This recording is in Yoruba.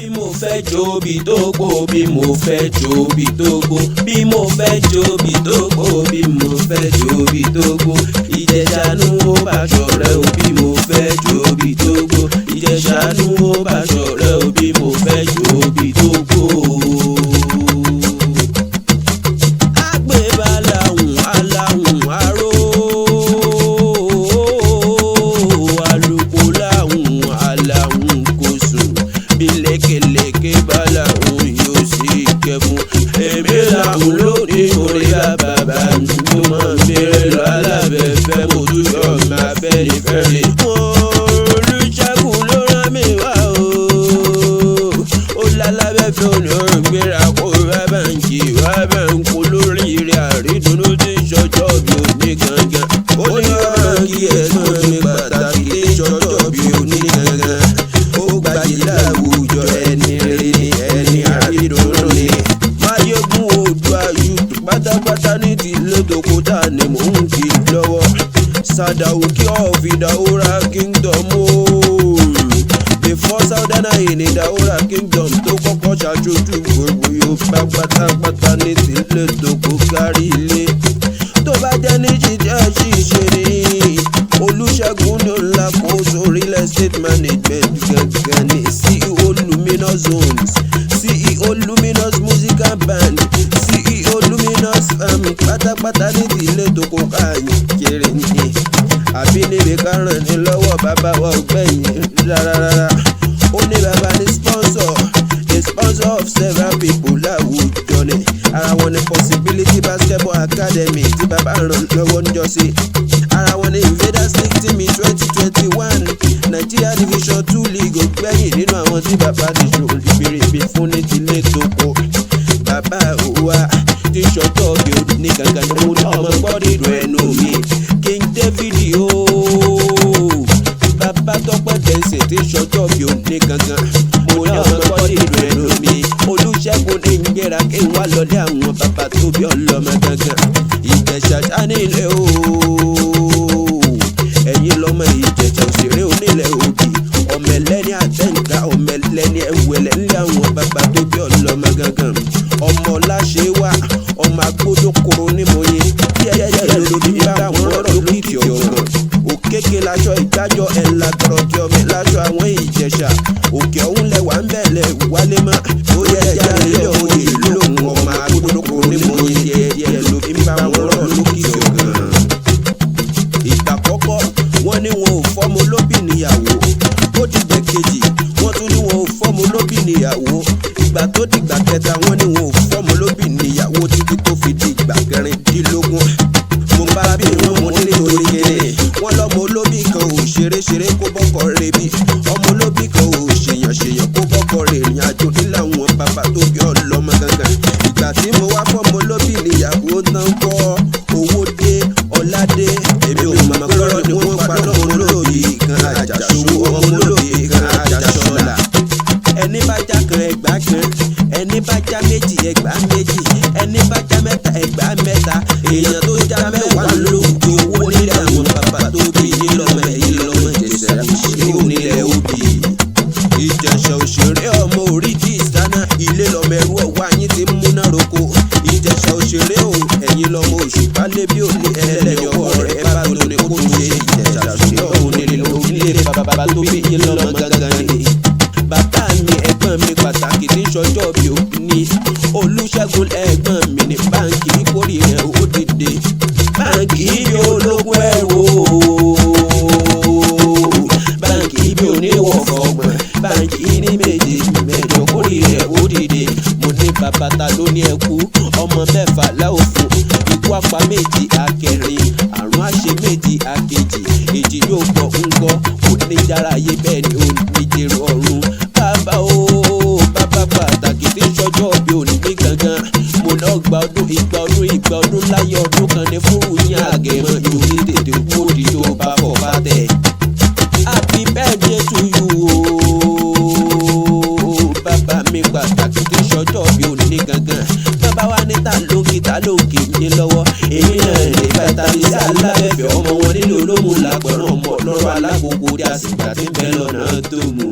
bí mo fẹ́ jó bí tó pò bí mo fẹ́ jó bí tó pò bí mo fẹ́ jó bí tó pò bí mo fẹ́ jó bí tó pò Ìjẹ̀ṣà nu ó bá ṣọ̀rẹ́ o bí mo fẹ́ jó bí tó pò Ìjẹ̀ṣà nu ó bá ṣọ̀rẹ́ o bí mo fẹ́ jó bí tó pò. Àgbébálàhùn aláhùn aró àlùkò láhùn aláhùn kò sùn bí lékelèké bálàhùn yóò sì kẹfún. Èmi làhùn lóde orí bàbá mi tó máa ń bèrè lọ alábẹ́fẹ́ mo tún yọ máa bẹ́ẹ̀ ní fẹ́rẹ̀. Olùṣègùn ló rán mi wá o ó lálábẹ́fẹ́ oníròyìn gbéra kó wá báńkì wá báńkì lórí rẹ̀ àrídùnnú tí ń ṣọjọ́ bí òní gangan. Ó ní báńkì ẹ̀gbọ́n mi pàtàkì tí ń ṣọjọ́ bí òní gangan. Ó gbajì láwùjọ ẹni rere ni ẹni àrídùnnú ni. Máyégún Oòduà youth pátápátá ní tìlé tòkúta ni mò ń kí lọ́wọ́. Sadauki of Ìdáhùrà kingdom ooo. The first Southern in Ìdáhùrà kingdom tó kọ́kọ́ ṣàṣojú gbogbo Yorùbá pátápátá ní tìlé tòkó kárí ilé. Tó bá jẹ́ ní jíjẹ́ ṣíṣe ni Olùṣègùn ló ń lákòóso real estate management gangan ní CEO Luminous Homes, CEO Luminous Musical Band, CEO Luminous pátápátá ní tìlé tòkó káàkiri ní. Àbínibí káràn ní lọ́wọ́ bàbá wa ọ̀gbẹ́yìn rárá. Ó ní bàbá ní sponsor, the sponsor of several people láwùjọ ni. Ara wọn ní Possibility Basketball Academy tí bàbá ràn lọ́wọ́ níjọ́sí. Ara wọn ní Invaders League team 2021 Nigeria Division 2 League ògbẹ́yìn nínú àwọn tí bàbá ti ṣòro ìbèrèbè fún ní tilé tókò. Bàbá wa ti ṣọjọ́ bí ó ní gangan ní mo ní ọmọ gbọ́dọ̀ ìlú ẹnu mi. King David ooo bàbá Tọ́pẹ́ Dẹ̀nsẹ̀ ti ṣọjọ́ bí ó ní gangan. Mo ní ọmọ gbọ́dọ̀ ìlú ẹnu mi. Olùṣègùn ní ń gbéra kí n wá lọlé àwọn bàbá tó bí ọlọ́mọ gangan. Ìjẹ̀ṣà ṣáni ilé ooo ẹ̀yin lọ́mọ Ìjẹ̀ṣà òṣèré onílẹ̀ òbí. Ọmọ ẹlẹ́ni àtẹ̀ǹká ọmọ ẹlẹ́ni ẹ̀wẹ̀lẹ̀ ńlẹ̀ àwọn bàbá tó bí ọlọ́mọ gangan. Ọmọ láṣẹ wá ọmọ agbódókòrò nímòye yẹ́yẹ́ lórí bá wọn rọ̀ lókìkí ọ̀gbọ̀n. Òkèké laṣọ ìgbàjọ ẹ̀la gọ̀rọ̀kì ọmọ láṣọ àwọn Ìjẹ̀ṣà. Òkè ọ̀hún lẹ̀wà ń bẹ̀lẹ̀ wálé mọ́. Ó yẹ ẹja ilé òye lóhùn ọmọ agbódókòrò nímòye yẹ́yẹ́ lórí bá wọn rọ̀ lókìkí ọ̀gbọ̀n. Ìgbà àkọ́kọ́ wọ́n ní wọn ò fọ́mọ olóbì níyàwó. Ó dìgbà kejì wọ́n tún ní wọn ò fọ́mọ olóbì níyàwó. Ìgbà tó dìgbà kẹta wọ́n ní wọn ò fọ́mọ olóbì níyàwó títí tó fi di ìgbà kẹrìndínlógún. Mo bá bí wọn mú nítorí kéde. Wọ́n lọ́mọ olóbì kan ò ṣeré kó bọ́kọ̀ rebi. Ọmọ olóbì kan ò ṣèyàn kó bọ́kọ̀ rìnrìn àjò nílẹ̀ àwọn bàbá tó bí ọlọ́mọ gangan. Ìgbà tí mo wá fọ́mọ olóbì níyàwó tán kọ́ owó dé ọlá dé. Èmi ò mọ̀ gbọ́rọ̀ ni wọ́n padà ọmọ olóbì kan àjàṣowó ọmọ olóbì kan àjàṣọ́là. Ẹni bá já kan ẹgbàá kan, ẹni bá já méjì ẹgbàá méjì, ẹni bá já mẹ́ta ẹgbàá mẹ́ta. Èèyàn tó já mẹ́wàá lóògùn owó nílẹ̀ àwọn bàbá tó bí yín lọ́mọ ẹ̀yìn lọ́mọ Ìjẹ̀ṣà òṣèré onílẹ̀ òbí. Ìjẹ̀ṣà òṣèré ọmọ oríkì ìsáná ilé lọ́mọ ẹrú ọ̀wá yín ti múná roko. Ìjẹ̀ṣà òṣèré o ẹ̀yin lọ́mọ Òṣùpá lé bí òní ẹlẹ́ni ọwọ́ rẹ̀ bá tó ní kó tún ṣe. Ìjẹ̀ṣà òṣèré ọ̀hún nílé bàbá tó bí yín lọ́mọ gangan ni. Bàbá mi ẹ̀gbọ́n mi pàtàkì tí ń ṣọjọ́ bí ó ní. Olùṣègùn ẹ̀gbọ́n mi ní báńkì ìkórè rẹ̀ ó dìde. Báńkì ibi ológun ẹ̀rọ báńkì ibi oníwọ̀fọ̀ ọgbọ̀n báńkì ní méje mẹ́jọ kórè rẹ̀ ó dìde. Mo ní bàbá ta ló ní ẹkú ọmọ mẹ́fà láòfò. Ikú apá méjì akẹrin àrùn àṣẹ méjì akejì. Èjì yóò gbọ́ ń gbọ́ kò ní jára ayé bẹ́ẹ̀ ni ó ní jèrò ọ̀run. Bàbá o bàbá pàtàkì tí ń ṣọjọ́ bí òní ní gangan. Mo lọ gba ìgbà ọdún láyé ọdún kan ní fúrú yín àgẹ̀mọ́ ìwé tètè kú òdì yóò bá fọ̀ bá tẹ̀. Happy birthday to you o bàbá mi pàtàkì tí ń ṣọjọ́ bí òní ní gangan. Bàbá wa ní ta ló ń kì í lọ́wọ́. Èmi náà lè bàtà ní sí alábẹ́fẹ́ ọmọ wọn nílò olómù làgbọ̀nrán ọmọ lọ́rọ̀ alágbogbo dí àsìgbà tí ń bẹ lọ́nà tó mú.